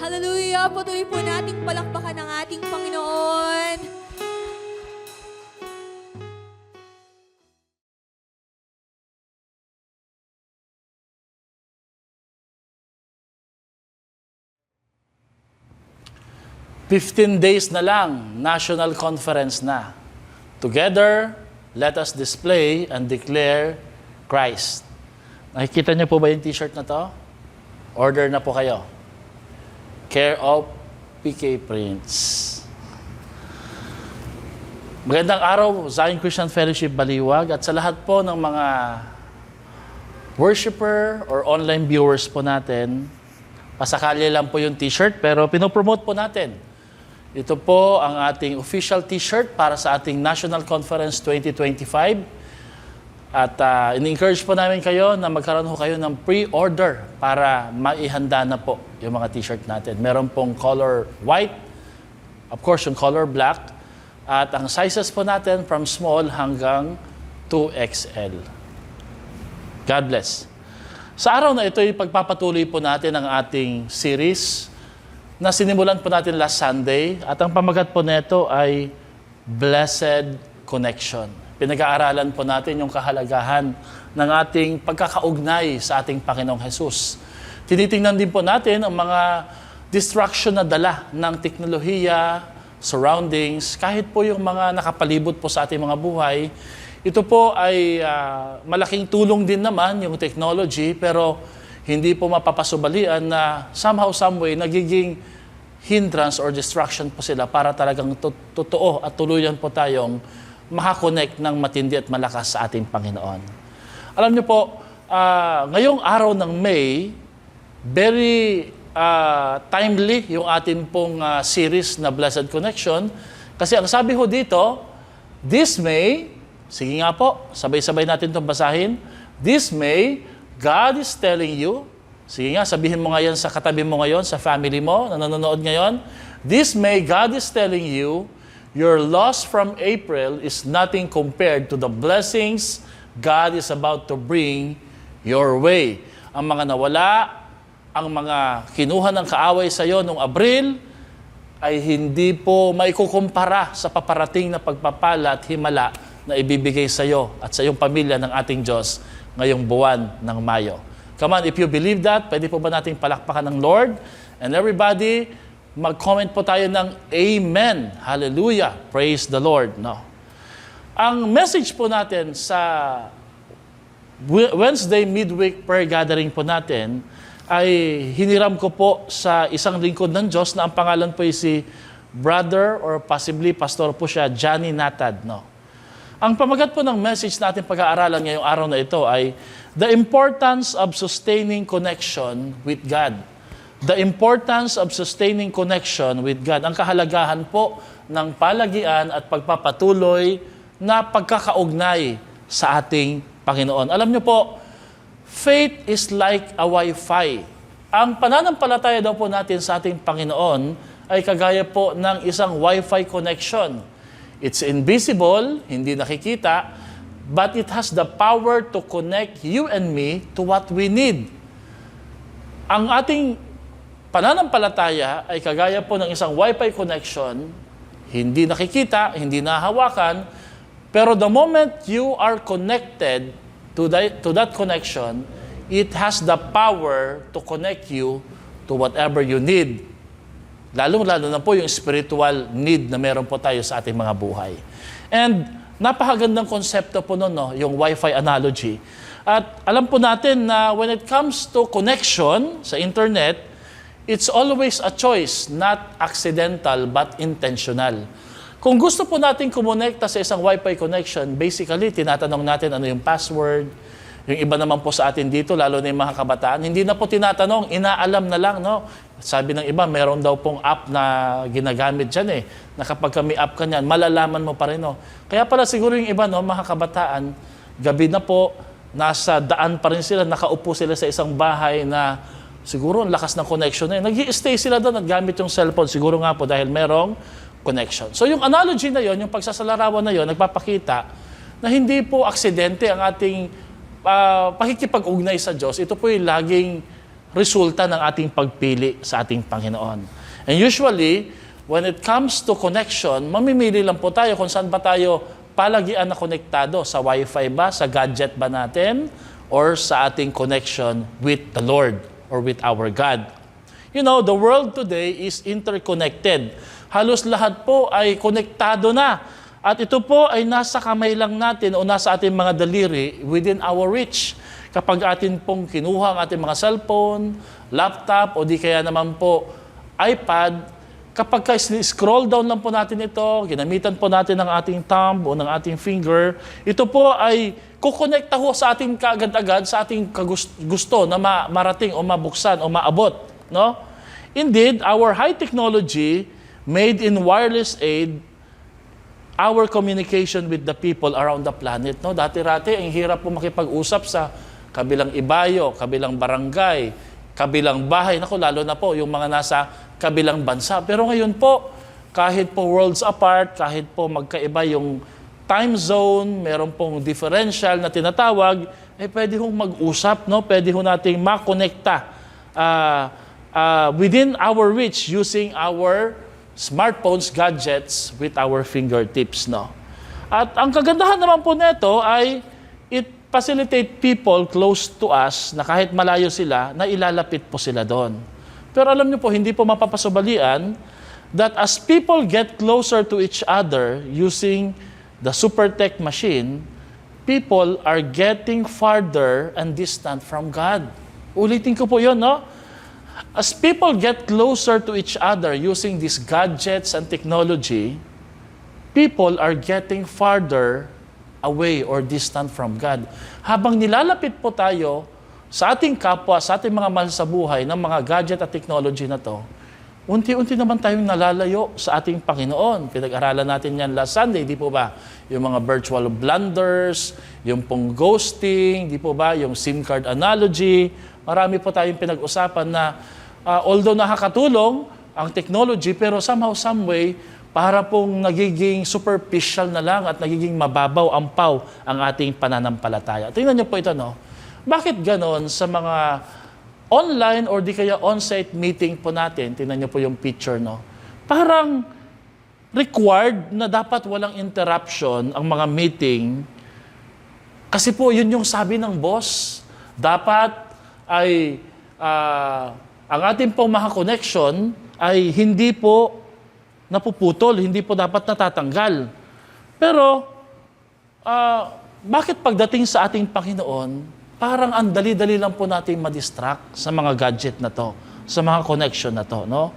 Hallelujah! Patuloy po nating palakpakan ng ating Panginoon. "15 days na lang, national conference na. Together, let us display and declare Christ." Nakikita niyo po ba yung t-shirt na to? Order na po kayo. Care of PK Prints. Magandang araw, Zion Christian Fellowship Baliwag, at sa lahat po ng mga worshiper or online viewers po natin. Pasakali lang po yung t-shirt, pero pinopromote po natin. Ito po ang ating official t-shirt para sa ating National Conference 2025. At in-encourage po namin kayo na magkaroon ho kayo ng pre-order para maihanda na po yung mga t-shirt natin. Meron pong color white, of course yung color black, at ang sizes po natin from small hanggang 2XL. God bless. Sa araw na ito, pagpapatuloy po natin ang ating series na sinimulan po natin last Sunday, at ang pamagat po nito ay Blessed Connection. Pinag-aaralan po natin yung kahalagahan ng ating pagkakaugnay sa ating Panginoong Jesus. Tinitingnan din po natin ang mga distraction na dala ng teknolohiya, surroundings, kahit po yung mga nakapalibot po sa ating mga buhay. Ito po ay malaking tulong din naman yung technology, pero hindi po mapapasubalian na somehow, someway, nagiging hindrance or distraction po sila para talagang totoo at tuluyan po tayong makakonect ng matindi at malakas sa ating Panginoon. Alam niyo po, ngayong araw ng May, very timely yung ating pong series na Blessed Connection. Kasi ang sabi ho dito, this May, sige nga po, sabay-sabay natin itong basahin. This May, God is telling you, sige nga, sabihin mo ngayon sa katabi mo ngayon, sa family mo na nanonood ngayon, this May, God is telling you, your loss from April is nothing compared to the blessings God is about to bring your way. Ang mga nawala, ang mga kinuha ng kaaway sa iyo noong Abril, ay hindi po maikukumpara sa paparating na pagpapala at himala na ibibigay sa iyo at sa iyong pamilya ng ating Diyos ngayong buwan ng Mayo. Come on, if you believe that, pwede po ba nating palakpakan ng Lord? And everybody, mag-comment po tayo ng Amen. Hallelujah. Praise the Lord. No. Ang message po natin sa Wednesday midweek prayer gathering po natin ay hiniram ko po sa isang lingkod ng Diyos na ang pangalan po ay si brother or possibly pastor po siya, Johnny Natad. No. Ang pamagat po ng message natin pag-aaralan ngayong araw na ito ay the importance of sustaining connection with God. The importance of sustaining connection with God. Ang kahalagahan po ng palagian at pagpapatuloy na pagkakaugnay sa ating Panginoon. Alam niyo po, faith is like a Wi-Fi. Ang pananampalataya daw po natin sa ating Panginoon ay kagaya po ng isang Wi-Fi connection. It's invisible, hindi nakikita, but it has the power to connect you and me to what we need. Ang ating pananampalataya ay kagaya po ng isang Wi-Fi connection, hindi nakikita, hindi nahawakan, pero the moment you are connected to that connection, it has the power to connect you to whatever you need. Lalo-lalo na po yung spiritual need na meron po tayo sa ating mga buhay. And napakagandang konsepto po nun, no? Yung Wi-Fi analogy. At alam po natin na when it comes to connection sa internet, it's always a choice, not accidental but intentional. Kung gusto po natin kumonekta sa isang Wi-Fi connection, basically, tinatanong natin ano yung password. Yung iba naman po sa atin dito, lalo na yung mga kabataan, hindi na po tinatanong, inaalam na lang, no? Sabi ng iba, meron daw pong app na ginagamit dyan eh, na kapag may app ka niyan, malalaman mo pa rin, no? Kaya pala siguro yung iba, no, mga kabataan, gabi na po, nasa daan pa rin sila, nakaupo sila sa isang bahay na siguro ang lakas ng connection na yun. Nag-i-stay sila doon at gamit yung cellphone. Siguro nga po dahil merong connection. So yung analogy na yon, yung pagsasalarawan na yon, nagpapakita na hindi po aksidente ang ating pakikipag-ugnay sa Diyos. Ito po yung laging resulta ng ating pagpili sa ating Panginoon. And usually, when it comes to connection, mamimili lang po tayo kung saan ba tayo palagian na konektado. Sa Wi-Fi ba? Sa gadget ba natin? Or sa ating connection with the Lord or with our God? You know, the world today is interconnected. Halos lahat po ay konektado na. At ito po ay nasa kamay lang natin o nasa ating mga daliri within our reach. Kapag atin pong kinuha ang ating mga cellphone, laptop, o di kaya naman po iPad, kapag scroll down lang po natin ito, ginamitan po natin ng ating thumb o ng ating finger, ito po ay kukonekta ho sa ating kaagad-agad, sa ating gusto na marating o mabuksan o maabot. No? Indeed, our high technology made in wireless aid our communication with the people around the planet. No? Dati-rati, ang hirap po makipag-usap sa kabilang ibayo, kabilang barangay, kabilang bahay. Naku, lalo na po yung mga nasa kabilang bansa. Pero ngayon po, kahit po worlds apart, kahit po magkaiba yung time zone, meron pong differential na tinatawag, pwede hong mag-usap, no? Pwede ho nating makonekta within our reach using our smartphones, gadgets with our fingertips, no? At ang kagandahan naman po nito ay it facilitate people close to us na kahit malayo sila, na ilalapit po sila doon. Pero alam niyo po, hindi po mapapasubalian that as people get closer to each other using the super tech machine, people are getting farther and distant from God. Ulitin ko po yun, no? As people get closer to each other using these gadgets and technology, people are getting farther away or distant from God. Habang nilalapit po tayo sa ating kapwa, sa ating mga mahal sa buhay ng mga gadget at technology na to, unti-unti naman tayong nalalayo sa ating Panginoon. Pinag-aralan natin yan last Sunday, di po ba? Yung mga virtual blunders, yung pong ghosting, di po ba? Yung SIM card analogy. Marami po tayong pinag-usapan na although nakakatulong ang technology, pero somehow, some way, para pong nagiging superficial na lang at nagiging mababaw, ampaw ang ating pananampalataya. Tingnan niyo po ito, no? Bakit ganon sa mga online or di kaya on-site meeting po natin, tingnan niyo po yung picture, no? Parang required na dapat walang interruption ang mga meeting kasi po yun yung sabi ng boss. Dapat ay ang ating pong mga connection ay hindi po napuputol, hindi po dapat natatanggal. Pero bakit pagdating sa ating Panginoon, parang ang dali-dali lang po natin ma-distract sa mga gadget na to, sa mga connection na to, no?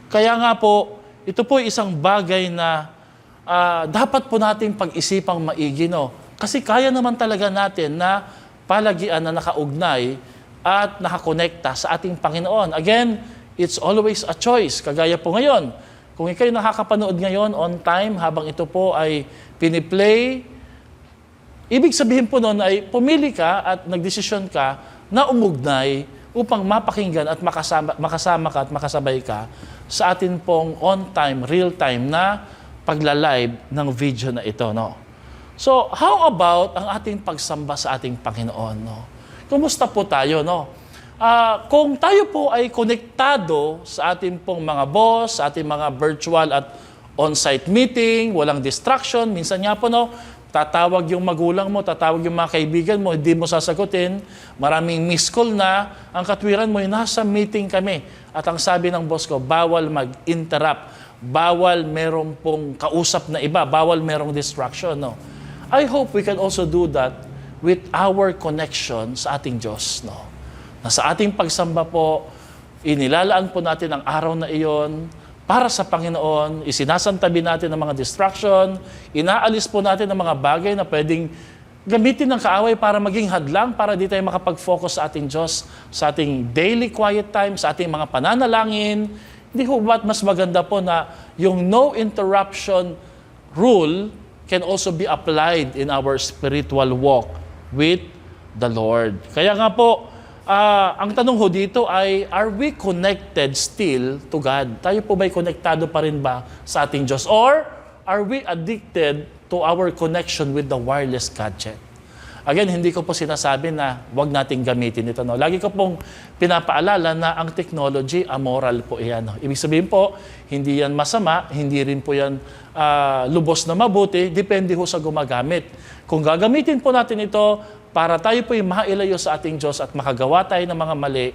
Kaya nga po, ito po isang bagay na dapat po natin pag-isipang maigi, no? Kasi kaya naman talaga natin na palagian na nakaugnay at nakakonekta sa ating Panginoon. Again, it's always a choice. Kagaya po ngayon, kung ikaw'y nakakapanood ngayon on time habang ito po ay piniplay, ibig sabihin po noon ay pumili ka at nagdesisyon ka na umugnay upang mapakinggan at makasama ka at makasabay ka sa atin pong on-time, real-time na pagla-live ng video na ito, no? So, how about ang ating pagsamba sa ating Panginoon, no? Kumusta po tayo, no? Kung tayo po ay konektado sa ating pong mga boss, sa ating mga virtual at on-site meeting, walang distraction, minsan nga po, no, tatawag yung magulang mo, tatawag yung mga kaibigan mo, hindi mo sasagutin, maraming missed call na, ang katwiran mo, nasa meeting kami. At ang sabi ng boss ko, bawal mag-interrupt, bawal merong pong kausap na iba, bawal merong distraction. No? I hope we can also do that with our connection sa ating Diyos. No? Na sa ating pagsamba po, inilalaan po natin ang araw na iyon, para sa Panginoon, isinasantabi natin ang mga distraction, inaalis po natin ang mga bagay na pwedeng gamitin ng kaaway para maging hadlang, para di tayo makapag-focus sa ating Diyos, sa ating daily quiet time, sa ating mga pananalangin. Hindi ko ba't mas maganda po na yung no interruption rule can also be applied in our spiritual walk with the Lord. Kaya nga po, ang tanong ho dito ay, are we connected still to God? Tayo po ba'y konektado pa rin ba sa ating Diyos? Or are we addicted to our connection with the wireless gadget? Again, hindi ko po sinasabi na wag nating gamitin ito. No? Lagi ko pong pinapaalala na ang technology, amoral po yan. No? Ibig sabihin po, hindi yan masama, hindi rin po yan lubos na mabuti, depende ho sa gumagamit. Kung gagamitin po natin ito para tayo po'y mailayo sa ating Diyos at makagawa tayo ng mga mali,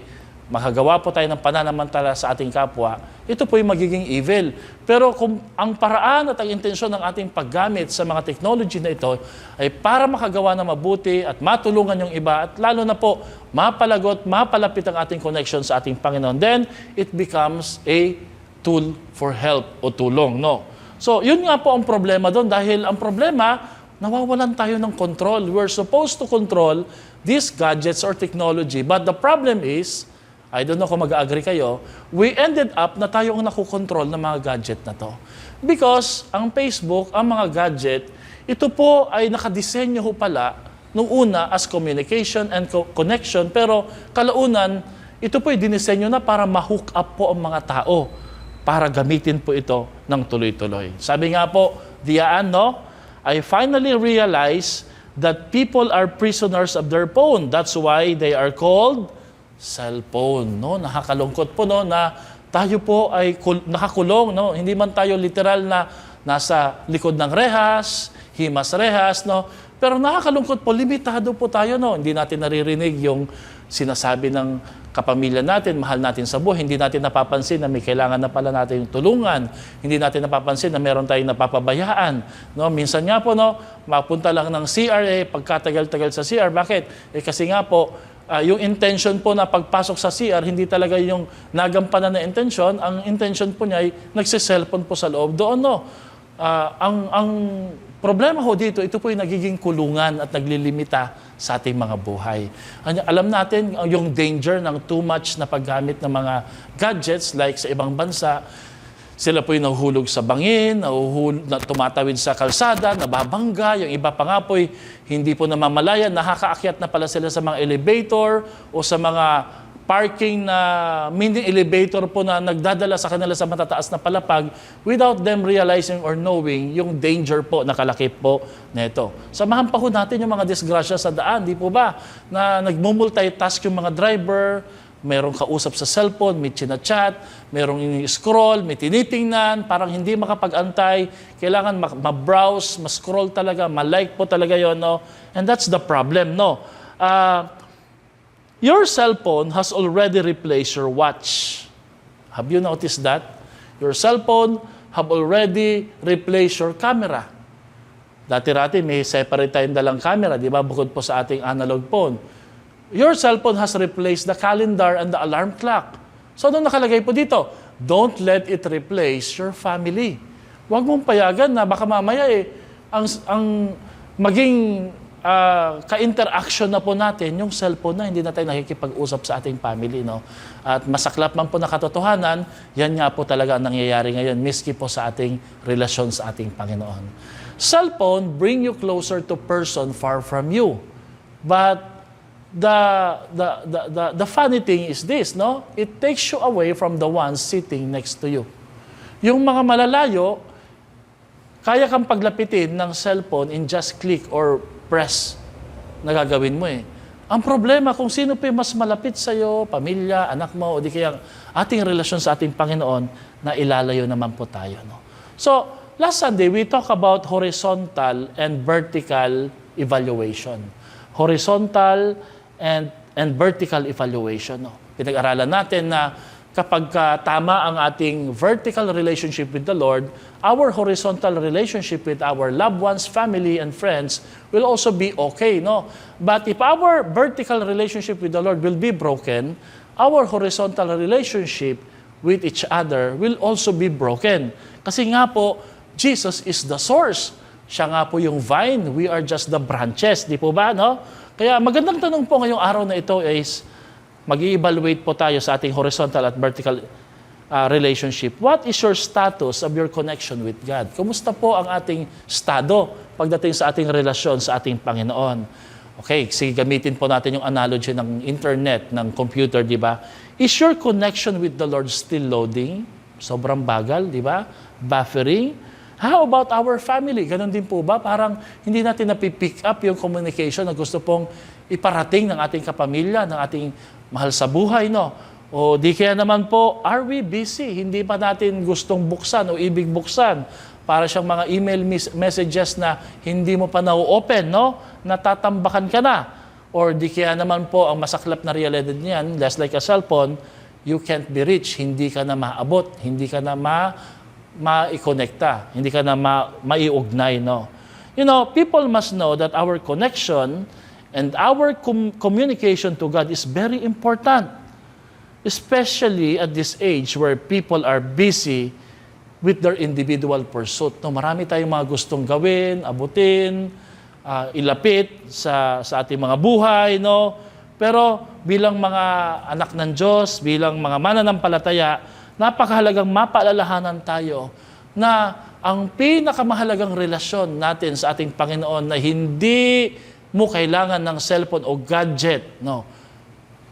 makagawa po tayo ng pananamantala sa ating kapwa, ito po'y magiging evil. Pero kung ang paraan at ang intensyon ng ating paggamit sa mga technology na ito ay para makagawa ng mabuti at matulungan yung iba at lalo na po mapalagot, mapalapit ang ating connection sa ating Panginoon, then it becomes a tool for help o tulong. No? So, yun nga po ang problema doon dahil ang problema, nawawalan tayo ng control. We're supposed to control these gadgets or technology, but the problem is, I don't know kung mag-agree kayo, we ended up na tayo ang nakukontrol ng mga gadget na to. Because ang Facebook, ang mga gadget, ito po ay nakadisenyo ho pala nung una as communication and connection, pero kalaunan, ito po ay dinisenyo na para ma-hook up po ang mga tao para gamitin po ito ng tuloy-tuloy. Sabi nga po, Diaan, no? I finally realized that people are prisoners of their phone. That's why they are called cellphone. No? Nakakalungkot po no, na tayo po ay nakakulong. No? Hindi man tayo literal na nasa likod ng rehas, himas rehas. No? Pero nakakalungkot po, limitado po tayo. No? Hindi natin naririnig yung sinasabi ng kapamilya natin, mahal natin sa buhay. Hindi natin napapansin na may kailangan na pala natin yung tulungan. Hindi natin napapansin na meron tayong napapabayaan. No? Minsan nga po, no, mapunta lang ng CR, pagkatagal-tagal sa CR. Bakit? Kasi nga po, yung intention po na pagpasok sa CR, hindi talaga yung nagampanan na intention. Ang intention po niya ay nagsiselfon po sa loob doon. No? Ang problema ho dito, ito po yung nagiging kulungan at naglilimita sa ating mga buhay. Alam natin yung danger ng too much na paggamit ng mga gadgets like sa ibang bansa. Sila po yung nahuhulog sa bangin, tumatawid sa kalsada, nababangga. Yung iba pa nga po hindi po namamalayan, nakakaakyat na pala sila sa mga elevator o sa mga parking na mini elevator po na nagdadala sa kanila sa matataas na palapag without them realizing or knowing yung danger po na kalakip po nito. Samahan pa ho natin yung mga disgrasya sa daan, di po ba? Na nagmumultitask yung mga driver, merong kausap sa cellphone, may chinachat, merong scroll, may tinitingnan, parang hindi makapag-antay, kailangan ma-browse, ma-scroll talaga, ma-like po talaga yon, no? And that's the problem, no? Your cellphone has already replaced your watch. Have you noticed that? Your cellphone have already replaced your camera. Dati-rati may separate tayong dalang camera, di ba? Bukod po sa ating analog phone. Your cellphone has replaced the calendar and the alarm clock. So, ano nakalagay po dito? Don't let it replace your family. Huwag mong payagan na baka mamaya ang maging ka-interaction na po natin yung cellphone na hindi na tayo nakikipag-usap sa ating family. No? At masaklap man po na katotohanan, yan nga po talaga ang nangyayari ngayon, miski po sa ating relasyon sa ating Panginoon. Cellphone bring you closer to person far from you. But the funny thing is this, no? It takes you away from the ones sitting next to you. Yung mga malalayo, kaya kang paglapitin ng cellphone in just click or press na gagawin mo eh. Ang problema kung sino pa mas malapit sa iyo, pamilya, anak mo, o di kaya ating relasyon sa ating Panginoon na ilalayo naman po tayo. No? So, last Sunday, we talk about horizontal and vertical evaluation. Horizontal and vertical evaluation. No? Pinag-aralan natin na kapag tama ang ating vertical relationship with the Lord, our horizontal relationship with our loved ones, family, and friends will also be okay. No? But if our vertical relationship with the Lord will be broken, our horizontal relationship with each other will also be broken. Kasi nga po, Jesus is the source. Siya nga po yung vine. We are just the branches. Di po ba? No? Kaya magandang tanong po ngayong araw na ito is, mag-i-evaluate po tayo sa ating horizontal at vertical relationship. What is your status of your connection with God? Kumusta po ang ating estado pagdating sa ating relasyon sa ating Panginoon? Okay, sige, gamitin po natin yung analogy ng internet, ng computer, di ba? Is your connection with the Lord still loading? Sobrang bagal, di ba? Buffering? How about our family? Ganon din po ba? Parang hindi natin napipick up yung communication na gusto pong iparating ng ating kapamilya, ng ating mahal sa buhay, no? O di kaya naman po, are we busy? Hindi pa natin gustong buksan o ibig buksan para siyang mga email messages na hindi mo pa na-open, no? Natatambakan ka na. Or di kaya naman po, ang masaklap na realidad niyan, just like a cellphone, you can't be reached, hindi ka na maabot, hindi ka na ma-i-connecta, hindi ka na maiugnay, no? You know, people must know that our connection and our communication to God is very important. Especially at this age where people are busy with their individual pursuit. No, marami tayong mga gustong gawin, abutin, ilapit sa ating mga buhay, no? Pero bilang mga anak ng Diyos, bilang mga mananampalataya, napakahalagang mapaalalahanan tayo na ang pinakamahalagang relasyon natin sa ating Panginoon na hindi mo kailangan ng cellphone o gadget, no?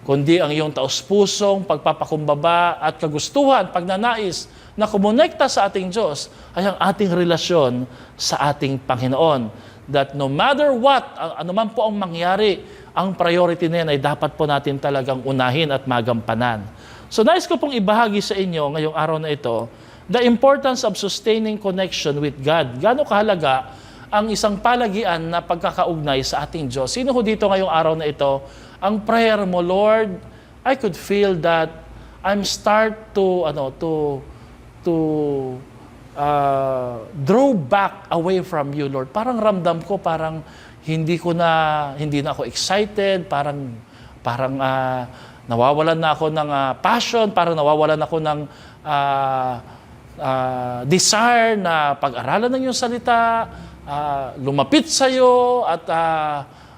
Kundi ang iyong taos-pusong pagpapakumbaba at kagustuhan, pagnanais na kumonekta sa ating Diyos ay ang ating relasyon sa ating Panginoon. That no matter what, anuman po ang mangyari, ang priority na yan ay dapat po natin talagang unahin at magampanan. So nais ko pong ibahagi sa inyo ngayong araw na ito, the importance of sustaining connection with God. Gaano kahalaga ang isang palagian na pagkakaugnay sa ating Diyos. Sino ho dito ngayong araw na ito, ang prayer mo, Lord, I could feel that I'm start to draw back away from you, Lord. Parang ramdam ko, parang hindi na ako excited, parang nawawalan na ako ng passion, parang nawawalan ako ng desire na pag-aralan ng iyong salita, lumapit sa iyo at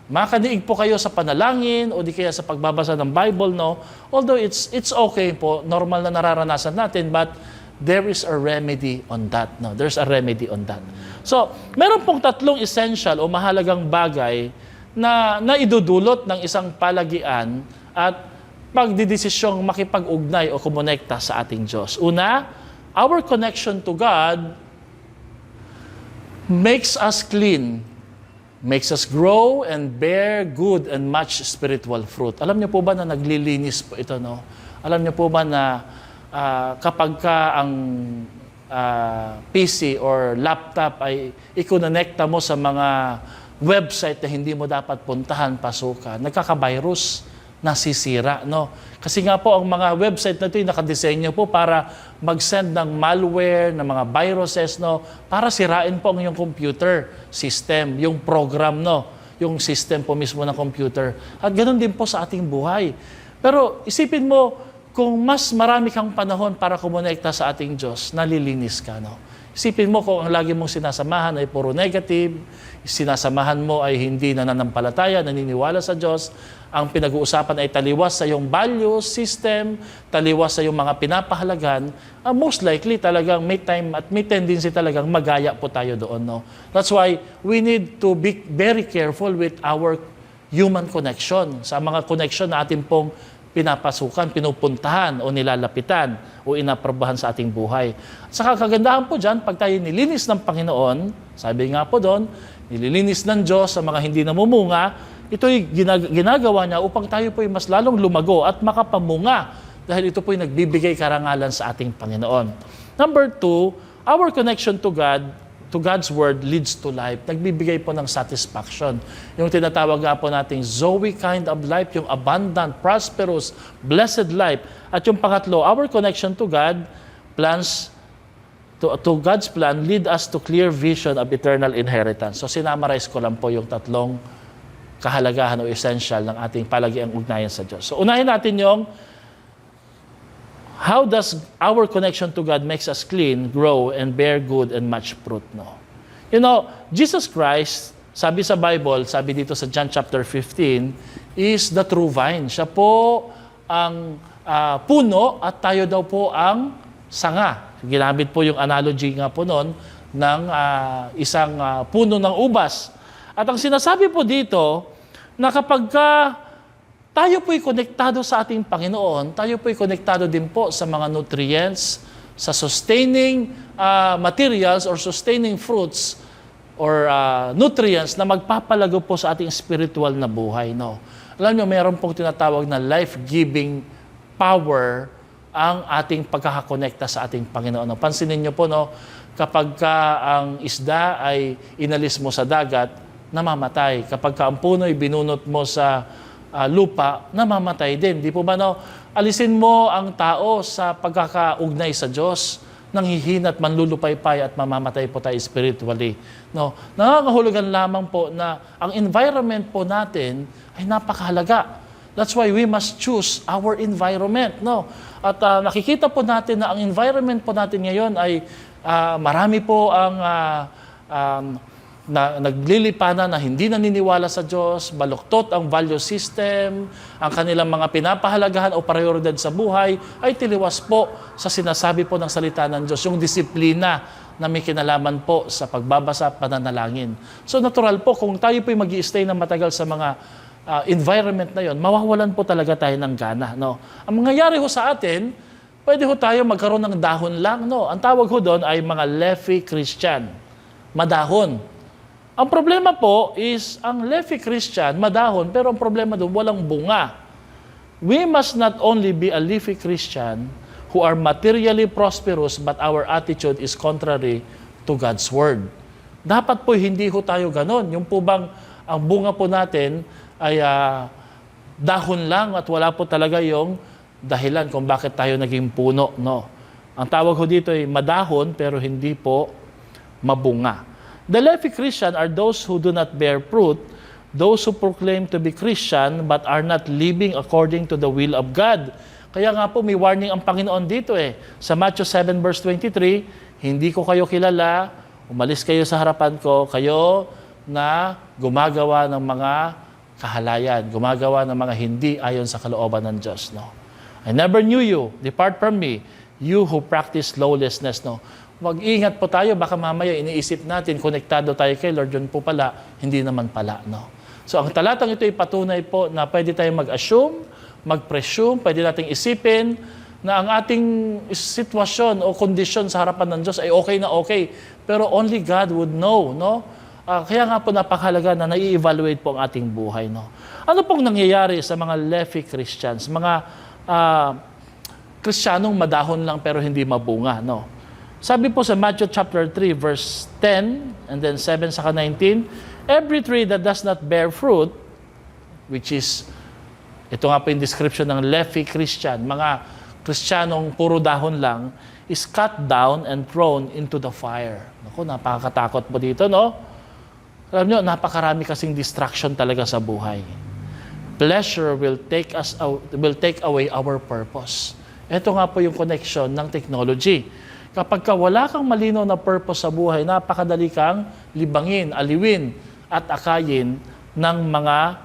makaniig po kayo sa panalangin o di kaya sa pagbabasa ng Bible, no? Although it's okay po, normal na nararanasan natin, but there is a remedy on that, no? There's a remedy on that. So, meron pong tatlong essential o mahalagang bagay na naidudulot ng isang palagian at pagdidesisyong makipag-ugnay o kumonekta sa ating Diyos. Una, our connection to God makes us clean, makes us grow and bear good and much spiritual fruit. Alam niyo po ba na naglilinis po ito, no? Alam niyo po ba na kapag ka ang PC or laptop ay ikonekta mo sa mga website na hindi mo dapat puntahan, pasukan, nagkaka-virus, nasisira, no? Kasi nga po, ang mga website na ito ay nakadesenyo po para mag-send ng malware, ng mga viruses, no? Para sirain po ang iyong computer system, yung program, no? Yung system po mismo ng computer. At ganoon din po sa ating buhay. Pero isipin mo, kung mas marami kang panahon para kumonekta sa ating Diyos, nalilinis ka, no? Isipin mo kung ang lagi mong sinasamahan ay puro negative, sinasamahan mo ay hindi nananampalataya, naniniwala sa Diyos, ang pinag-uusapan ay taliwas sa iyong values system, taliwas sa iyong mga pinapahalagan, most likely talagang may time at may tendency talagang magaya po tayo doon, no? That's why we need to be very careful with our human connection, sa mga connection na atin pong pinapasukan, pinupuntahan o nilalapitan o inaprobahan sa ating buhay. At saka kagandahan po dyan, pag tayo nilinis ng Panginoon, sabi nga po doon, nililinis ng Diyos sa mga hindi namumunga, ito'y ginagawa niya upang tayo po'y mas lalong lumago at makapamunga dahil ito po'y nagbibigay karangalan sa ating Panginoon. Number 2, our connection to God, to God's Word leads to life. Nagbibigay po ng satisfaction. Yung tinatawag nga po nating Zoe kind of life, yung abundant, prosperous, blessed life. At yung pangatlo, our connection to God, plans to God's plan lead us to clear vision of eternal inheritance. So sinamarize ko lang po yung tatlong kahalagahan o essential ng ating palagiang ugnayan sa Diyos. So unahin natin yung how does our connection to God makes us clean, grow, and bear good and much fruit, no? You know, Jesus Christ, sabi sa Bible, sabi dito sa John chapter 15, is the true vine. Siya po ang puno at tayo daw po ang sanga. Ginamit po yung analogy nga po noon ng isang puno ng ubas. At ang sinasabi po dito, na kapag tayo po'y konektado sa ating Panginoon, tayo po'y konektado din po sa mga nutrients, sa sustaining materials or sustaining fruits or nutrients na magpapalago po sa ating spiritual na buhay. No? Alam nyo, mayroon pong tinatawag na life-giving power ang ating pagkakakonekta sa ating Panginoon. No? Pansinin nyo po, no, kapag ang isda ay inalis mo sa dagat, namamatay. Kapag ang puno'y binunot mo sa lupa, namamatay din. Di po ba, no? Alisin mo ang tao sa pagkakaugnay sa Diyos, nanghihina at manlulupaypay at mamamatay po tayo spiritually. No? Nangangahulugan lamang po na ang environment po natin ay napakahalaga. That's why we must choose our environment. No? At nakikita po natin na ang environment po natin ngayon ay marami po ang naglilipanan na hindi naniniwala sa Diyos, baluktot ang value system, ang kanilang mga pinapahalagahan o prioridad sa buhay ay tiliwas po sa sinasabi po ng salita ng Diyos, yung disiplina na may kinalaman po sa pagbabasa at pananalangin. So natural po, kung tayo po'y mag-i-stay na matagal sa mga environment na yon, mawawalan po talaga tayo ng gana. No? Ang mangyayari ho sa atin, pwede ho tayo magkaroon ng dahon lang. No? Ang tawag ho doon ay mga leafy Christian, madahon. Ang problema po is, ang leafy Christian, madahon, pero ang problema doon, walang bunga. We must not only be a leafy Christian who are materially prosperous, but our attitude is contrary to God's Word. Dapat po hindi ho tayo ganon. Yung po bang ang bunga po natin ay dahon lang at wala po talaga yung dahilan kung bakit tayo naging puno. No? Ang tawag ho dito ay madahon pero hindi po mabunga. The leafy Christian are those who do not bear fruit, those who proclaim to be Christian but are not living according to the will of God. Kaya nga po may warning ang Panginoon dito eh. Sa Matthew 7 verse 23, hindi ko kayo kilala, umalis kayo sa harapan ko, kayo na gumagawa ng mga kahalayan, gumagawa ng mga hindi ayon sa kalooban ng Diyos. No? I never knew you, depart from me, you who practice lawlessness. No? Mag-ingat po tayo, baka mamaya iniisip natin, konektado tayo kay Lord, yun po pala, hindi naman pala. No? So ang talatang ito ay patunay po na pwede tayong mag-assume, mag-presume, pwede nating isipin na ang ating sitwasyon o kondisyon sa harapan ng Diyos ay okay na okay. Pero only God would know. No? Kaya nga po napakahalaga na nai-evaluate po ang ating buhay. No? Ano pong nangyayari sa mga leafy Christians, mga Kristiyanong madahon lang pero hindi mabunga? No? Sabi po sa Matthew chapter 3 verse 10 and then 7 saka 19, every tree that does not bear fruit, which is, ito nga po yung description ng leafy Christian, mga Kristiyanong puro dahon lang, is cut down and thrown into the fire. Naku, napakatakot po dito, no? Alam nyo, napakarami kasing distraction talaga sa buhay. Pleasure will take away our purpose. Ito nga po yung connection ng technology. Kapag wala kang malinaw na purpose sa buhay, napakadali kang libangin, aliwin, at akayin ng mga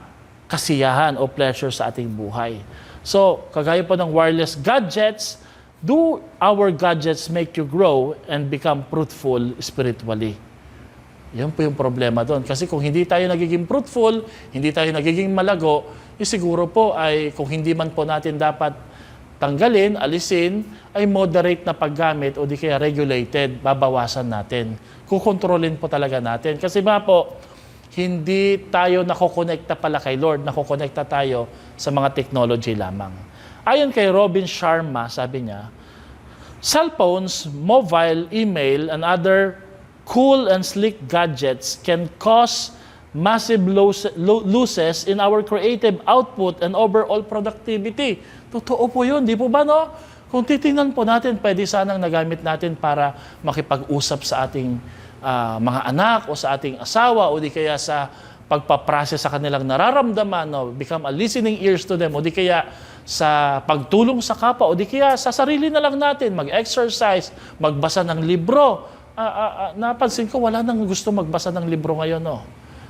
kasiyahan o pleasure sa ating buhay. So, kagaya po ng wireless gadgets, do our gadgets make you grow and become fruitful spiritually? Yan po yung problema doon. Kasi kung hindi tayo nagiging fruitful, hindi tayo nagiging malago, siguro po ay kung hindi man po natin dapat tanggalin, alisin, ay moderate na paggamit o di kaya regulated, babawasan natin. Kukontrolin po talaga natin. Kasi ba po, hindi tayo nakokonekta pala kay Lord, nakokonekta tayo sa mga technology lamang. Ayon kay Robin Sharma, sabi niya, cellphones, mobile, email, and other cool and sleek gadgets can cause massive losses in our creative output and overall productivity. Totoo po yun, di po ba, no? Kung titingnan po natin, pwede sanang nagamit natin para makipag-usap sa ating mga anak o sa ating asawa o di kaya sa pagpaprocess sa kanilang nararamdaman, no? Become a listening ears to them o di kaya sa pagtulong sa kapwa o di kaya sa sarili na lang natin, mag-exercise, magbasa ng libro. Napansin ko, wala nang gusto magbasa ng libro ngayon, no?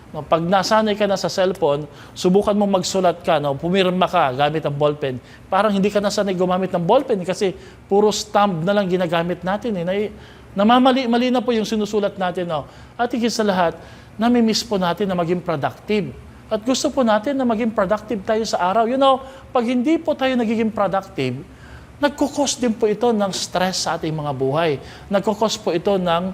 No, pag nasanay ka na sa cellphone, subukan mo magsulat ka, no, pumirma ka gamit ang ballpen. Parang hindi ka na sanay gumamit ng ballpen kasi puro stamp na lang ginagamit natin. Namamali-mali na po yung sinusulat natin. No. At higit sa lahat, nami-miss po natin na maging productive. At gusto po natin na maging productive tayo sa araw. You know, pag hindi po tayo nagiging productive, nagkukos din po ito ng stress sa ating mga buhay. Nagkukos po ito ng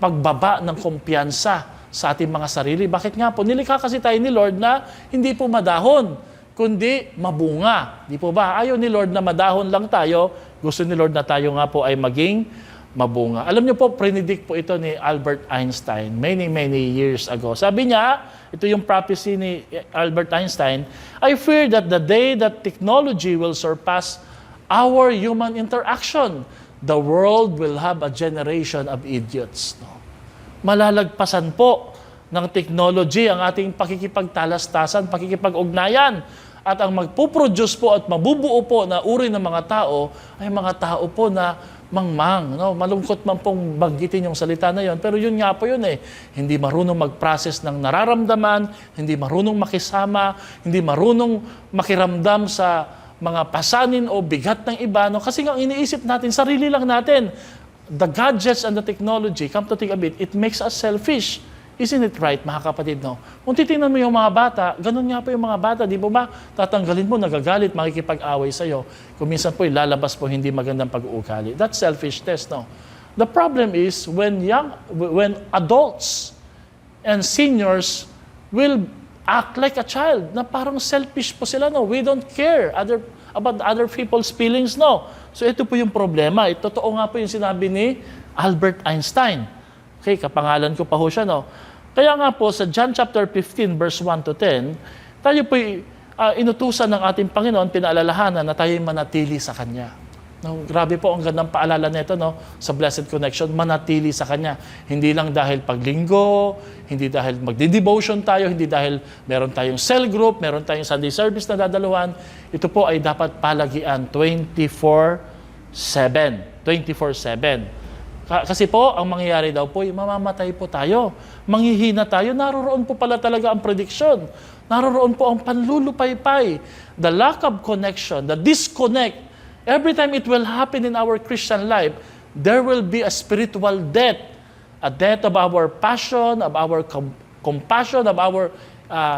pagbaba ng kumpiyansa sa ating mga sarili. Bakit nga po? Nilikha kasi tayo ni Lord na hindi po madahon, kundi mabunga. Di po ba? Ayaw ni Lord na madahon lang tayo. Gusto ni Lord na tayo nga po ay maging mabunga. Alam niyo po, predict po ito ni Albert Einstein many years ago. Sabi niya, ito yung prophecy ni Albert Einstein, I fear that the day that technology will surpass our human interaction, the world will have a generation of idiots. No? Malalagpasan po ng technology ang ating pakikipagtalastasan, pakikipag-ugnayan. At ang magpuproduce po at mabubuo po na uri ng mga tao ay mga tao po na mangmang. No? Malungkot man pong banggitin yung salita na yon, pero yun nga po yun eh. Hindi marunong mag-process ng nararamdaman, hindi marunong makisama, hindi marunong makiramdam sa mga pasanin o bigat ng iba. No? Kasi nga iniisip natin, sarili lang natin. The gadgets and the technology, come to think of it, it makes us selfish. Isn't it right, mga kapatid, no? Kung titingnan mo yung mga bata, ganun nga po yung mga bata, di ba? Tatanggalin mo, nagagalit, makikipag-away sa'yo. Kung minsan po, lalabas po hindi magandang pag-uugali. That's selfishness, no? The problem is, when adults and seniors will act like a child, na parang selfish po sila, no? We don't care about other people's feelings, no? So ito po yung problema. Totoo nga po yung sinabi ni Albert Einstein. Okay, kapangalan ko pa ho siya, no? Kaya nga po, sa John chapter 15, verse 1 to 10, tayo po inutusan ng ating Panginoon, pinaalalahanan na tayo manatili sa Kanya. No, grabe po ang gandang paalala nito, no? Sa Blessed Connection, manatili sa Kanya. Hindi lang dahil paglinggo, hindi dahil magdi-devotion tayo, hindi dahil meron tayong cell group, meron tayong Sunday service na dadaluhan. Ito po ay dapat palagian 24/7. 24/7. Kasi po, ang mangyayari daw po, mamamatay po tayo. Manghihina tayo. Naroroon po pala talaga ang prediction. Naroroon po ang panlulupaypay. The lack of connection, the disconnect. Every time it will happen in our Christian life, there will be a spiritual death. A death of our passion, of our compassion, of our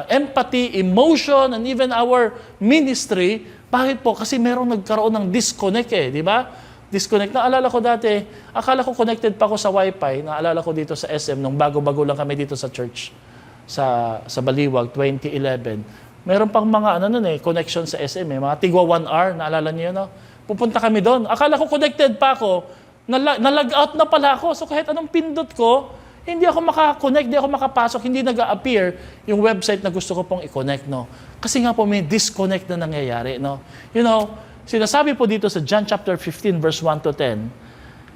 empathy, emotion, and even our ministry. Bakit po? Kasi merong nagkaroon ng disconnect di ba? Disconnect. Naalala ko dati, akala ko connected pa ako sa Wi-Fi. Naalala ko dito sa SM, nung bago-bago lang kami dito sa church, sa Baliwag, 2011. Meron pang mga connection sa SM. Mga tigwa 1 hour, naalala niyo, no? Pupunta kami doon. Akala ko connected pa ako. Nalag out na pala ako. So kahit anong pindot ko, hindi ako makakonect, hindi ako makapasok, hindi nag-a-appear yung website na gusto ko pong i-connect, no? Kasi nga po may disconnect na nangyayari, no? You know, sinasabi po dito sa John chapter 15, verse 1 to 10,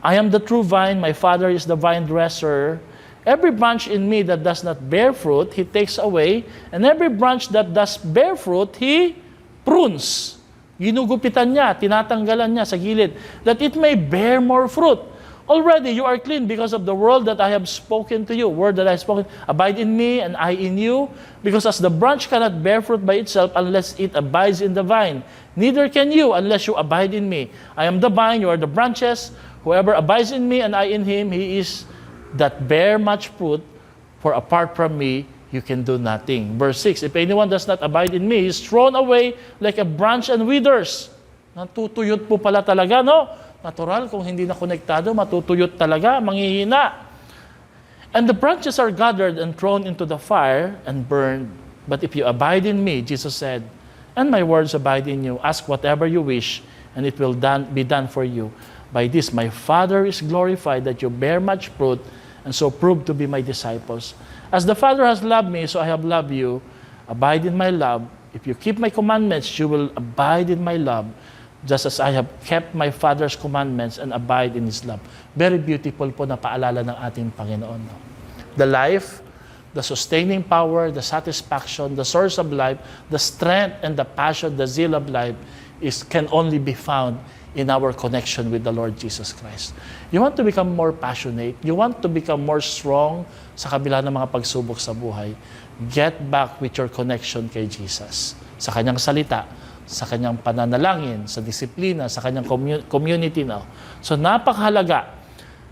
I am the true vine, my Father is the vine dresser. Every branch in me that does not bear fruit, He takes away. And every branch that does bear fruit, He prunes. Ginugupitan niya, tinatanggalan niya sa gilid, that it may bear more fruit. Already you are clean because of the word that I have spoken to you. Word that I have spoken. Abide in me and I in you. Because as the branch cannot bear fruit by itself unless it abides in the vine, neither can you unless you abide in me. I am the vine, you are the branches. Whoever abides in me and I in him, he is that bear much fruit. For apart from me, you can do nothing. Verse 6, if anyone does not abide in me, he is thrown away like a branch and withers. Natutuyot po pala talaga, no? Natural, kung hindi na konektado, matutuyot talaga, manghihina. And the branches are gathered and thrown into the fire and burned. But if you abide in me, Jesus said, and my words abide in you, ask whatever you wish, and it will be done for you. By this, my Father is glorified, that you bear much fruit, and so prove to be my disciples. As the Father has loved me, so I have loved you. Abide in my love. If you keep my commandments, you will abide in my love, just as I have kept my Father's commandments and abide in His love. Very beautiful po na paalala ng ating Panginoon. No? The life, the sustaining power, the satisfaction, the source of life, the strength and the passion, the zeal of life can only be found in our connection with the Lord Jesus Christ. You want to become more passionate, you want to become more strong sa kabila ng mga pagsubok sa buhay, get back with your connection kay Jesus. Sa Kanyang salita, sa Kanyang pananalangin, sa disiplina, sa Kanyang community now. So napakahalaga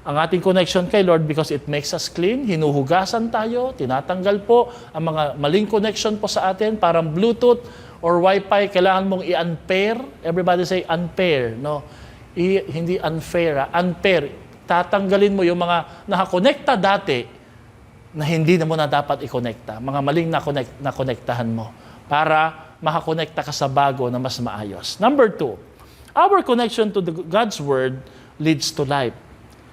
ang ating connection kay Lord because it makes us clean, hinuhugasan tayo, tinatanggal po ang mga maling connection po sa atin, parang Bluetooth. or Wi-Fi, kailangan mong i-unpair. Everybody say unpair, no? Hindi unfair, unpair. Tatanggalin mo yung mga nakakonekta dati na hindi na mo na dapat i-connecta. Mga maling na-connectahan mo para makakonekta ka sa bago na mas maayos. Number 2, our connection to God's Word leads to life.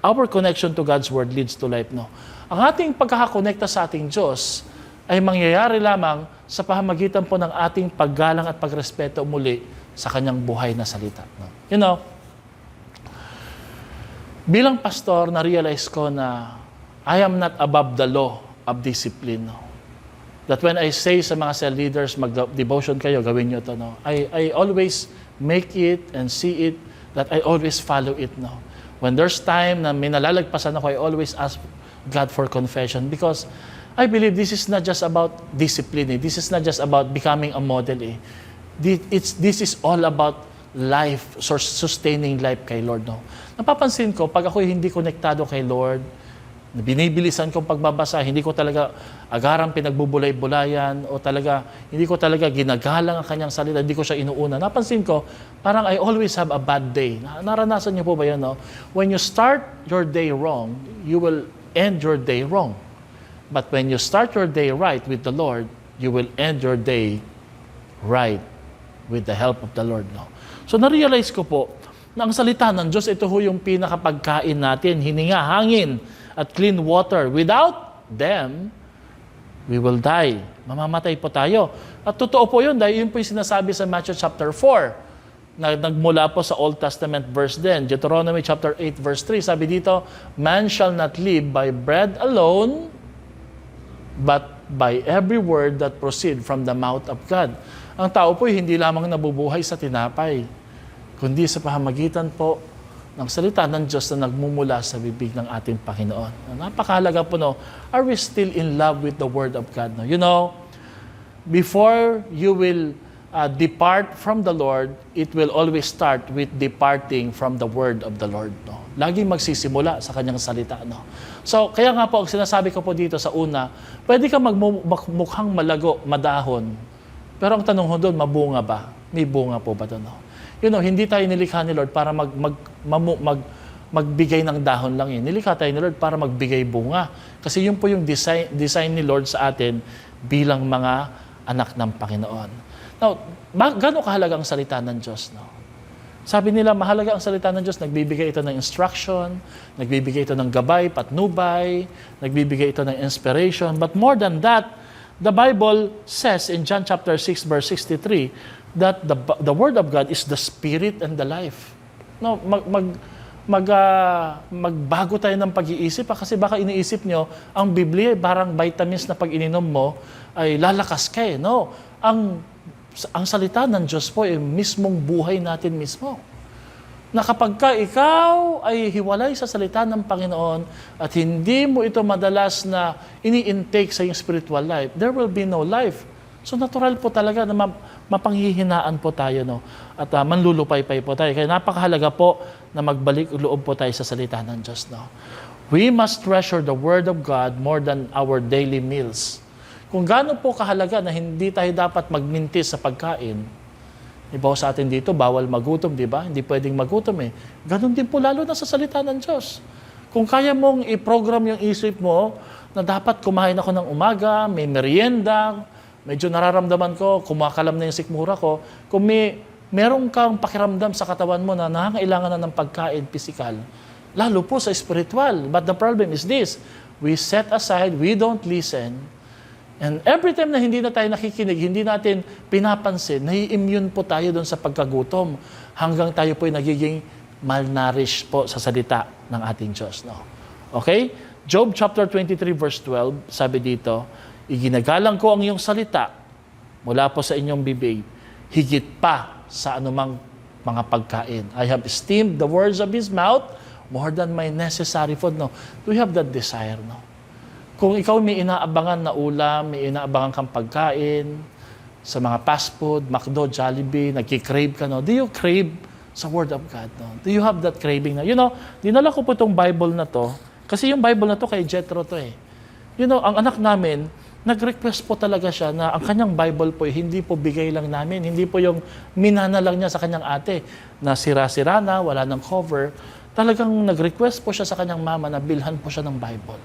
Our connection to God's Word leads to life, no? Ang ating pagkakakonekta sa ating Diyos ay mangyayari lamang sa pamamagitan po ng ating paggalang at pagrespeto muli sa Kanyang buhay na salita, no? You know, bilang pastor, na-realize ko na I am not above the law of discipline, no? That when I say sa mga cell leaders, mag-devotion kayo, gawin nyo ito, no? I always make it and see it, that I always follow it, no? When there's time na may nalalagpasan ako, I always ask God for confession because I believe this is not just about discipline. This is not just about becoming a model. This is all about life, sustaining life kay Lord, no? Napapansin ko, pag ako hindi konektado kay Lord, binibilisan kong pagbabasa, hindi ko talaga agarang pinagbubulay-bulayan o talaga, hindi ko talaga ginagalang ang kanyang salita, hindi ko siya inuuna. Napansin ko, parang I always have a bad day. Naranasan niyo po ba yun, no? When you start your day wrong, you will end your day wrong. But when you start your day right with the Lord, you will end your day right with the help of the Lord, no? So na-realize ko po na ang salita ng Diyos, ito ho yung pinakapagkain natin, hininga, hangin, at clean water. Without them, we will die. Mamamatay po tayo. At totoo po yun, dahil yun po yung sinasabi sa Matthew chapter 4, na nagmula po sa Old Testament verse din. Deuteronomy chapter 8 verse 3, sabi dito, man shall not live by bread alone, but by every word that proceed from the mouth of God. Ang tao po hindi lamang nabubuhay sa tinapay, kundi sa pamamagitan po ng salita ng Diyos na nagmumula sa bibig ng ating Panginoon. Napakahalaga po, no? Are we still in love with the Word of God, no? You know, before you will depart from the Lord, it will always start with departing from the Word of the Lord, no? Laging magsisimula sa Kanyang salita, no? So, kaya nga po, ang sinasabi ko po dito sa una, pwede ka magmukhang malago, madahon, pero ang tanong ho doon, mabunga ba? May bunga po ba doon, no? You know, hindi tayo nilikha ni Lord para magbigay ng dahon lang yun. Nilikha tayo ni Lord para magbigay bunga. Kasi yun po yung design ni Lord sa atin bilang mga anak ng Panginoon. Now, gano'ng kahalaga ang salita ng Diyos, no? Sabi nila, mahalaga ang salita ng Diyos. Nagbibigay ito ng instruction, nagbibigay ito ng gabay, patnubay, nagbibigay ito ng inspiration. But more than that, the Bible says in John chapter 6 verse 63, that the Word of God is the Spirit and the life. No, magbago tayo ng pag-iisip kasi baka iniisip nyo, ang Biblia parang vitamins na pag ininom mo ay lalakas ka, eh. No, ang salita ng Diyos po ay mismong buhay natin mismo. Na kapag ka ikaw ay hiwalay sa salita ng Panginoon at hindi mo ito madalas na ini-intake sa iyong spiritual life, there will be no life. So natural po talaga na mapanghihinaan po tayo, no? At manlulupay-pay po tayo. Kaya napakahalaga po na magbalik loob po tayo sa salita ng Diyos, no? We must treasure the Word of God more than our daily meals. Kung gaano po kahalaga na hindi tayo dapat magmintis sa pagkain. Iba sa atin dito, bawal magutom, di ba? Hindi pwedeng magutom, eh. Ganon din po lalo na sa salita ng Diyos. Kung kaya mong i-program yung isip mo na dapat kumain ako ng umaga, may merienda, medyo nararamdaman ko, kumakalam na yung sikmura ko. Kung meron kang pakiramdam sa katawan mo na nangangailangan na ng pagkain physical, lalo po sa spiritual. But the problem is this, we set aside, we don't listen, and every time na hindi na tayo nakikinig, hindi natin pinapansin, nai-immune po tayo doon sa pagkagutom hanggang tayo po ay nagiging malnourished po sa salita ng ating Diyos, no? Okay? Job chapter 23 verse 12, sabi dito, iginagalang ko ang iyong salita mula po sa inyong bibig, higit pa sa anumang mga pagkain. I have esteemed the words of His mouth more than my necessary food. No? Do you have that desire? No? Kung ikaw may inaabangan na ulam, may inaabangan kang pagkain, sa mga fast food, McDo, Jollibee, nagkikrave ka, no? Do you crave sa Word of God? No? Do you have that craving? No? You know, dinala ko po itong Bible na to, kasi yung Bible na to kay Jethro to, eh. You know, ang anak namin, nag-request po talaga siya na ang kanyang Bible po, hindi po bigay lang namin. Hindi po yung minana lang niya sa kanyang ate na sira-sira na, wala ng cover. Talagang nag-request po siya sa kanyang mama na bilhan po siya ng Bible.